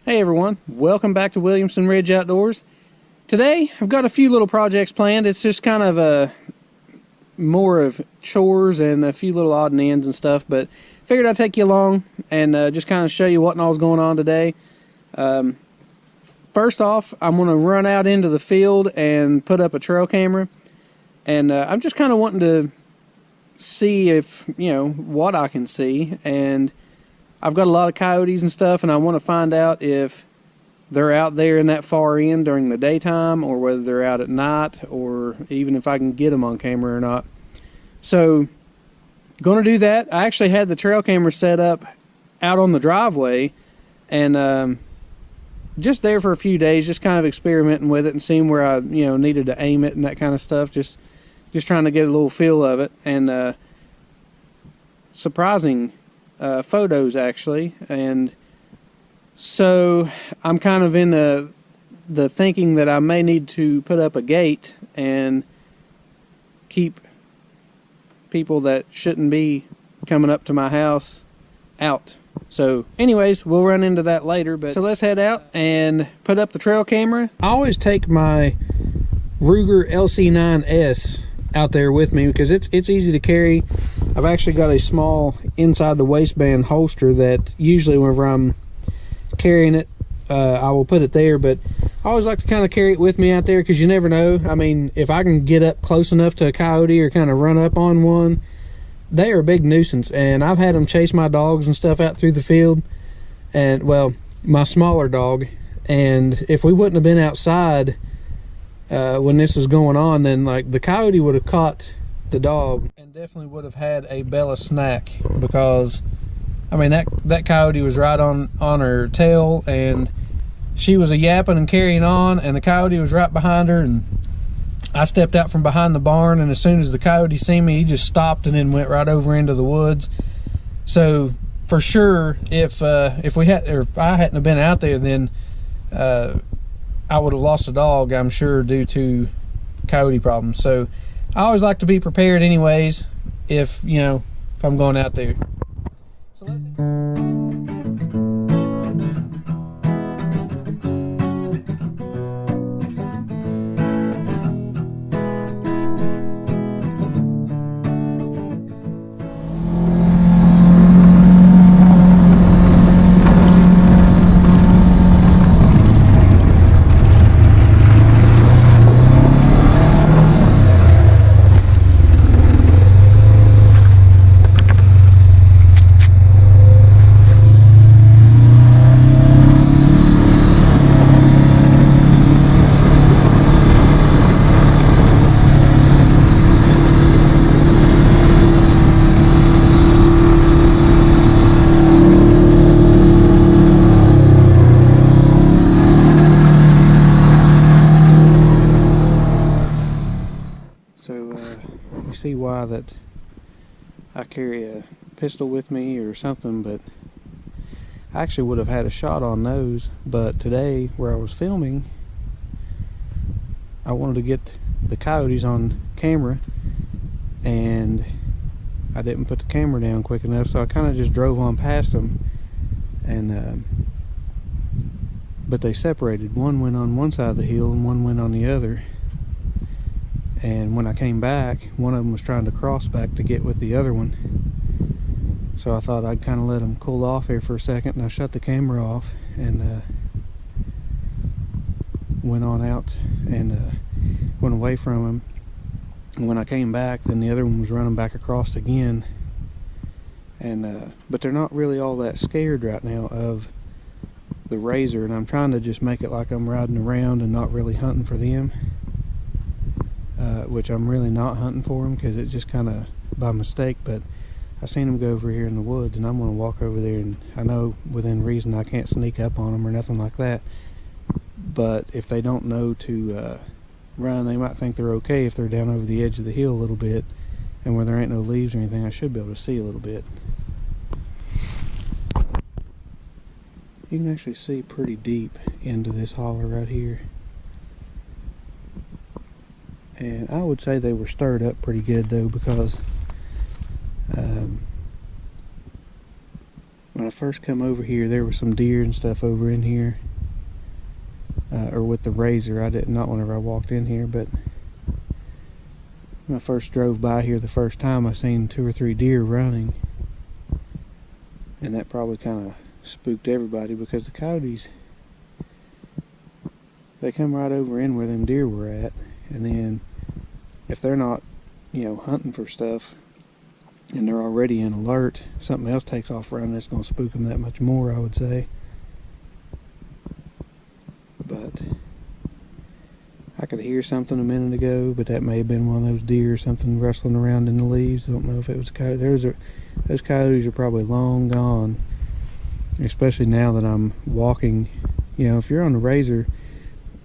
Hey everyone, welcome back to Williamson Ridge Outdoors. Today I've got a few little projects planned. It's just kind of more of chores and a few little odd and ends and stuff, but figured I'd take you along and just kind of show you what and all's going on today. First off, I'm going to run out into the field and put up a trail camera, and I'm just kind of wanting to see if, what I can see. And I've got a lot of coyotes and stuff, and I want to find out if they're out there in that far end during the daytime, or whether they're out at night, or even if I can get them on camera or not. So, going to do that. I actually had the trail camera set up out on the driveway, and just there for a few days, just kind of experimenting with it and seeing where I, needed to aim it and that kind of stuff. Just trying to get a little feel of it, and surprising photos actually. And so I'm kind of in the thinking that I may need to put up a gate and keep people that shouldn't be coming up to my house out. So anyways, we'll run into that later, but so let's head out and put up the trail camera. I always take my Ruger LC9S out there with me because it's easy to carry. I've actually got a small inside the waistband holster that usually whenever I'm carrying it, I will put it there, but I always like to kind of carry it with me out there because you never know. I mean, if I can get up close enough to a coyote or kind of run up on one, they are a big nuisance, and I've had them chase my dogs and stuff out through the field, and well, my smaller dog, and if we wouldn't have been outside when this was going on, then like the coyote would have caught the dog and definitely would have had a Bella snack, because I mean that coyote was right on her tail, and she was a yapping and carrying on, and the coyote was right behind her, and I stepped out from behind the barn, and as soon as the coyote seen me, he just stopped and then went right over into the woods. So for sure, if I hadn't have been out there, then I would have lost a dog, I'm sure, due to coyote problems. So I always like to be prepared anyways if I'm going out there. So let's see why that I carry a pistol with me or something, but I actually would have had a shot on those. But today, where I was filming, I wanted to get the coyotes on camera, and I didn't put the camera down quick enough, so I kind of just drove on past them, and but they separated. One went on one side of the hill and one went on the other. And when I came back, one of them was trying to cross back to get with the other one. So I thought I'd kind of let them cool off here for a second, and I shut the camera off and went on out and went away from him. And when I came back, then the other one was running back across again. And but they're not really all that scared right now of the razor, and I'm trying to just make it like I'm riding around and not really hunting for them. Which I'm really not hunting for them, because it's just kind of by mistake. But I seen them go over here in the woods, and I'm going to walk over there, and I know within reason I can't sneak up on them or nothing like that. But if they don't know to run, they might think they're okay if they're down over the edge of the hill a little bit, and where there ain't no leaves or anything, I should be able to see a little bit. You can actually see pretty deep into this holler right here. And I would say they were stirred up pretty good though, because when when I first come over here, there were some deer and stuff over in here, or with the razor. I didn't, not whenever I walked in here, but when I first drove by here the first time, I seen 2 or 3 deer running, and that probably kind of spooked everybody, because the coyotes, they come right over in where them deer were at, and then if they're not, you know, hunting for stuff and they're already in alert, if something else takes off around, it's going to spook them that much more, I would say. But I could hear something a minute ago, but that may have been one of those deer or something rustling around in the leaves. I don't know if it was a coyote. Those coyotes are probably long gone, especially now that I'm walking. You know, if you're on the razor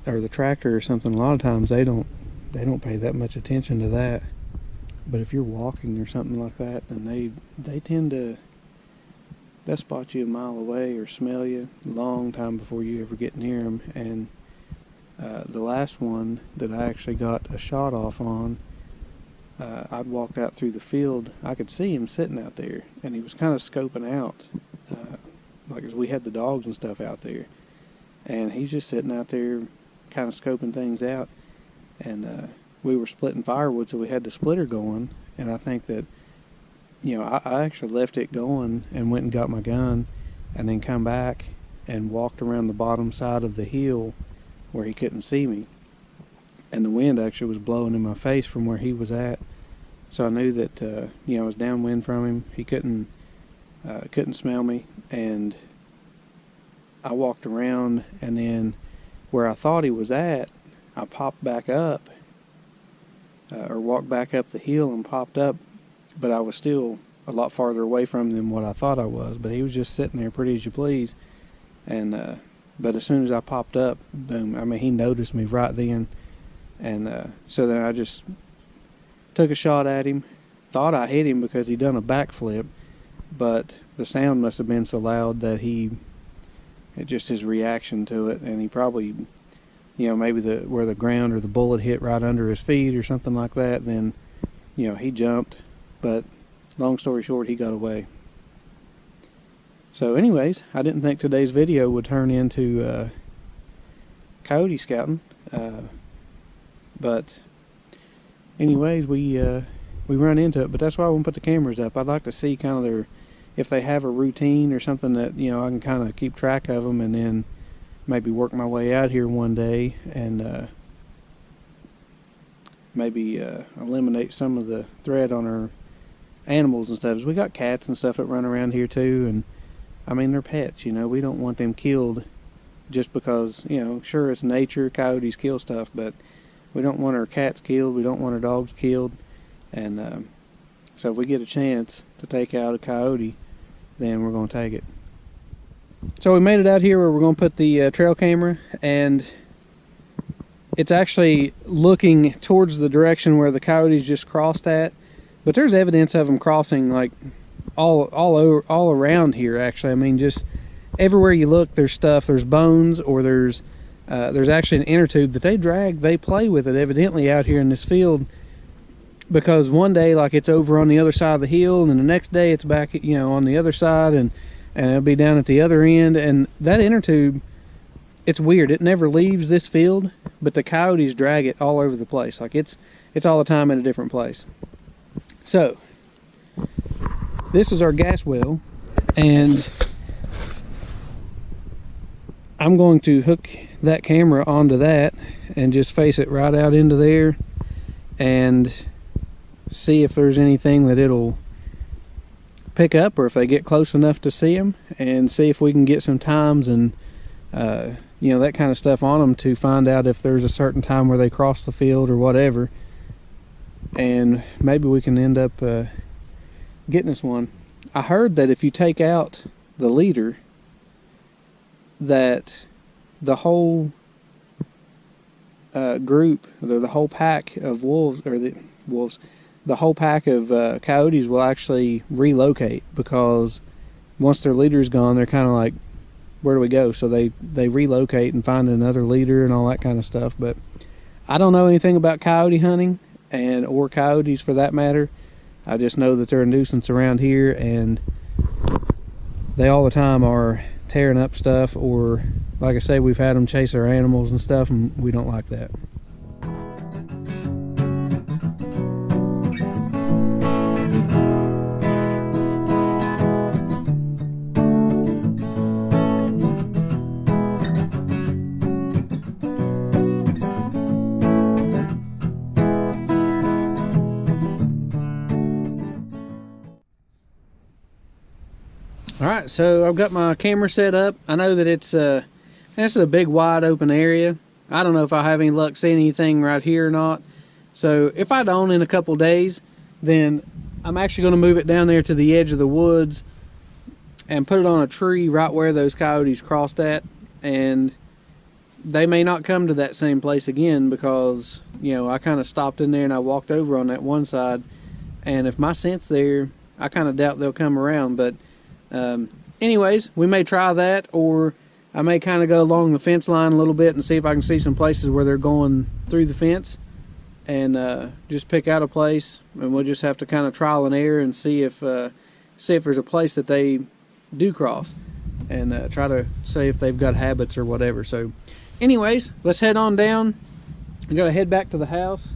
or the tractor or something, a lot of times they don't pay that much attention to that. But if you're walking or something like that, then they tend to, they'll spot you a mile away or smell you a long time before you ever get near them. And the last one that I actually got a shot off on, I'd walked out through the field. I could see him sitting out there, and he was kind of scoping out, like, as we had the dogs and stuff out there, and he's just sitting out there kind of scoping things out. And we were splitting firewood, so we had the splitter going, and I think that, you know, I actually left it going and went and got my gun, and then come back and walked around the bottom side of the hill where he couldn't see me, and the wind actually was blowing in my face from where he was at, so I knew that you know, I was downwind from him. He couldn't smell me, and I walked around, and then where I thought he was at, I popped back up, or walked back up the hill and popped up, but I was still a lot farther away from him than what I thought I was. But he was just sitting there pretty as you please, and but as soon as I popped up, boom, I mean, he noticed me right then, and so then I just took a shot at him. Thought I hit him because he done a backflip, but the sound must have been so loud that just his reaction to it, and he probably, you know, maybe where the ground or the bullet hit right under his feet or something like that, then, you know, he jumped. But long story short, he got away. So anyways, I didn't think today's video would turn into coyote scouting, but anyways, we run into it. But that's why I won't put the cameras up. I'd like to see kind of if they have a routine or something that, you know, I can kind of keep track of them, and then maybe work my way out here one day and maybe eliminate some of the threat on our animals and stuff. We got cats and stuff that run around here too, and I mean, they're pets, you know. We don't want them killed just because, you know, sure, it's nature, coyotes kill stuff, but we don't want our cats killed, we don't want our dogs killed. And so if we get a chance to take out a coyote, then we're going to take it. So we made it out here where we're going to put the trail camera, and it's actually looking towards the direction where the coyotes just crossed at, but there's evidence of them crossing like all around here, actually. I mean, just everywhere you look, there's stuff. There's bones, or there's actually an inner tube that they play with it evidently out here in this field, because one day, like, it's over on the other side of the hill, and then the next day it's back, you know, on the other side, and it'll be down at the other end. And that inner tube, it's weird. It never leaves this field, but the coyotes drag it all over the place. Like, it's all the time in a different place. So this is our gas well, and I'm going to hook that camera onto that and just face it right out into there and see if there's anything that it'll pick up, or if they get close enough to see them, and see if we can get some times and you know, that kind of stuff on them to find out if there's a certain time where they cross the field or whatever, and maybe we can end up getting us one. I heard that if you take out the leader, that the whole group, or the whole pack of wolves, or the whole pack of coyotes will actually relocate, because once their leader's gone, they're kind of like, where do we go? So they relocate and find another leader and all that kind of stuff. But I don't know anything about coyote hunting, or coyotes for that matter. I just know that they're a nuisance around here, and they all the time are tearing up stuff, or like I say, we've had them chase our animals and stuff, and we don't like that. Alright, so I've got my camera set up. I know that it's a big wide open area. I don't know if I have any luck seeing anything right here or not. So if I don't in a couple days, then I'm actually going to move it down there to the edge of the woods and put it on a tree right where those coyotes crossed at. And they may not come to that same place again because, you know, I kind of stopped in there and I walked over on that one side. And if my scent's there, I kind of doubt they'll come around. But anyways, we may try that, or I may kind of go along the fence line a little bit and see if I can see some places where they're going through the fence, and just pick out a place, and we'll just have to kind of trial and error and see if there's a place that they do cross, and try to see if they've got habits or whatever. So anyways, let's head on down. I'm gonna head back to the house.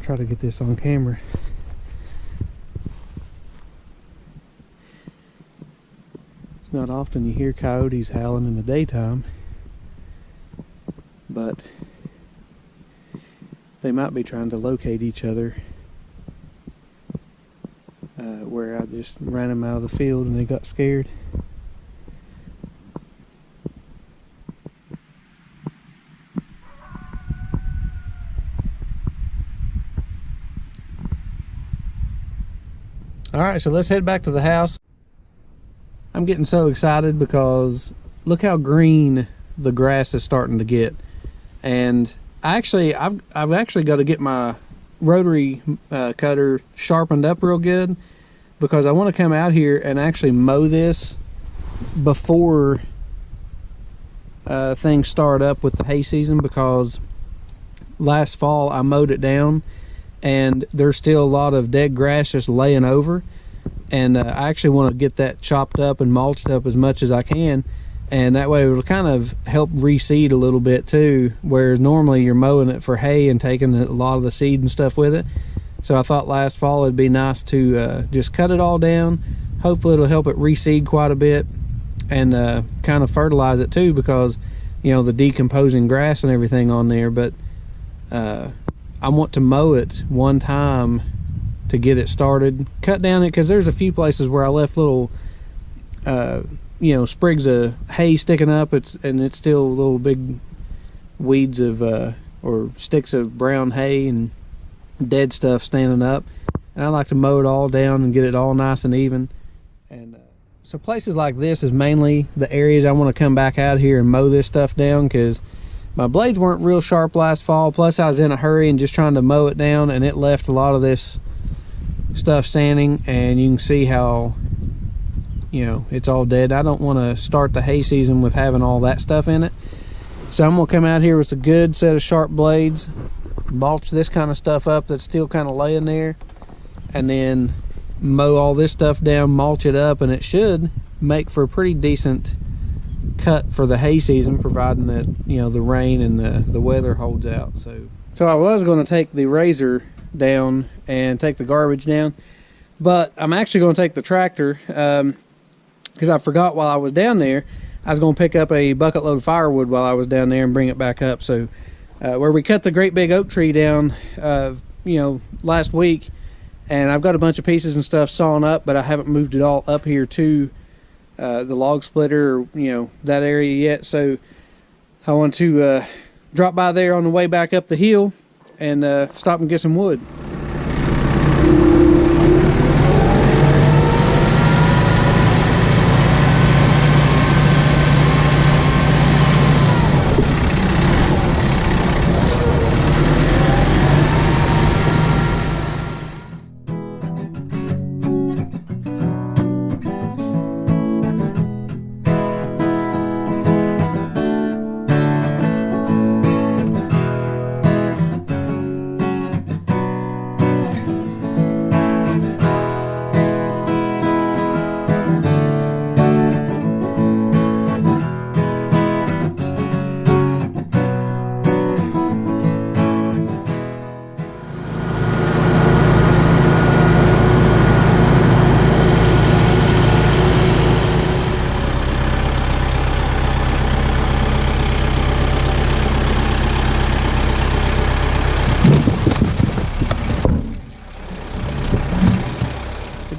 Try to get this on camera. Not often you hear coyotes howling in the daytime, but they might be trying to locate each other, where I just ran them out of the field and they got scared. Alright, so let's head back to the house. I'm getting so excited because look how green the grass is starting to get. And I've actually got to get my rotary cutter sharpened up real good, because I want to come out here and actually mow this before things start up with the hay season, because last fall I mowed it down and there's still a lot of dead grass just laying over. And I actually want to get that chopped up and mulched up as much as I can, and that way it'll kind of help reseed a little bit too, whereas normally you're mowing it for hay and taking a lot of the seed and stuff with it. So I thought last fall it'd be nice to just cut it all down. Hopefully it'll help it reseed quite a bit, and kind of fertilize it too, because you know the decomposing grass and everything on there. But I want to mow it one time to get it started, cut down it, because there's a few places where I left little you know, sprigs of hay sticking up. It's still little big weeds of or sticks of brown hay and dead stuff standing up, and I like to mow it all down and get it all nice and even. And so places like this is mainly the areas I want to come back out here and mow this stuff down, because my blades weren't real sharp last fall, plus I was in a hurry and just trying to mow it down, and it left a lot of this stuff standing, and you can see how, you know, it's all dead. I don't want to start the hay season with having all that stuff in it, so I'm gonna come out here with a good set of sharp blades, mulch this kind of stuff up that's still kind of laying there, and then mow all this stuff down, mulch it up, and it should make for a pretty decent cut for the hay season, providing that, you know, the rain and the weather holds out. So I was going to take the razor down and take the garbage down, but I'm actually going to take the tractor, because I forgot while I was down there I was going to pick up a bucket load of firewood while I was down there and bring it back up. So where we cut the great big oak tree down you know, last week, and I've got a bunch of pieces and stuff sawn up, but I haven't moved it all up here to the log splitter, or you know, that area yet. So I want to drop by there on the way back up the hill and stop and get some wood.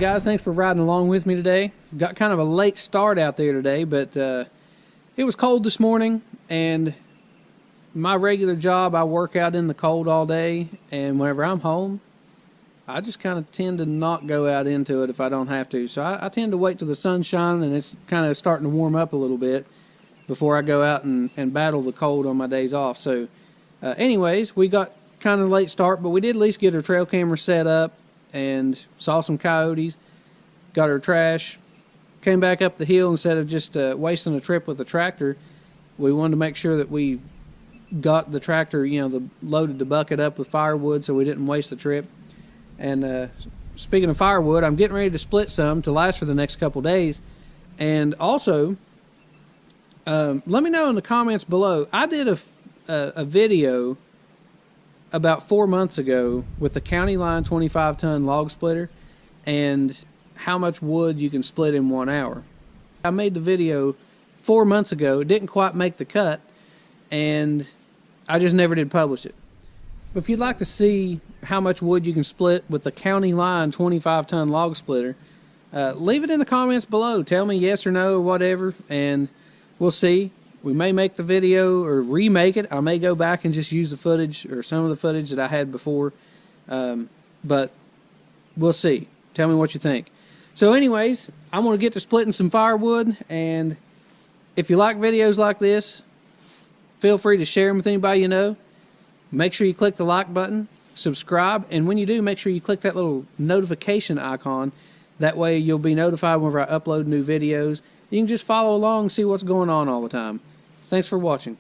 guys, thanks for riding along with me today. Got kind of a late start out there today, but it was cold this morning, and my regular job, I work out in the cold all day, and whenever I'm home, I just kind of tend to not go out into it if I don't have to. So I tend to wait till the sun's shining and it's kind of starting to warm up a little bit before I go out and battle the cold on my days off. So anyways, we got kind of a late start, but we did at least get our trail camera set up and saw some coyotes, got our trash, came back up the hill. Instead of just wasting a trip with the tractor, we wanted to make sure that we got the tractor, loaded the bucket up with firewood so we didn't waste the trip. And speaking of firewood, I'm getting ready to split some to last for the next couple days. And also, let me know in the comments below. I did a video about 4 months ago with the County Line 25-ton log splitter and how much wood you can split in 1 hour. I made the video 4 months ago. It didn't quite make the cut, and I just never did publish it. But if you'd like to see how much wood you can split with the County Line 25-ton log splitter, leave it in the comments below. Tell me yes or no or whatever, and we'll see. We may make the video or remake it. I may go back and just use the footage or some of the footage that I had before, but we'll see. Tell me what you think. So anyways, I'm going to get to splitting some firewood, and if you like videos like this, feel free to share them with anybody you know. Make sure you click the like button, subscribe, and when you do, make sure you click that little notification icon. That way you'll be notified whenever I upload new videos. You can just follow along and see what's going on all the time. Thanks for watching.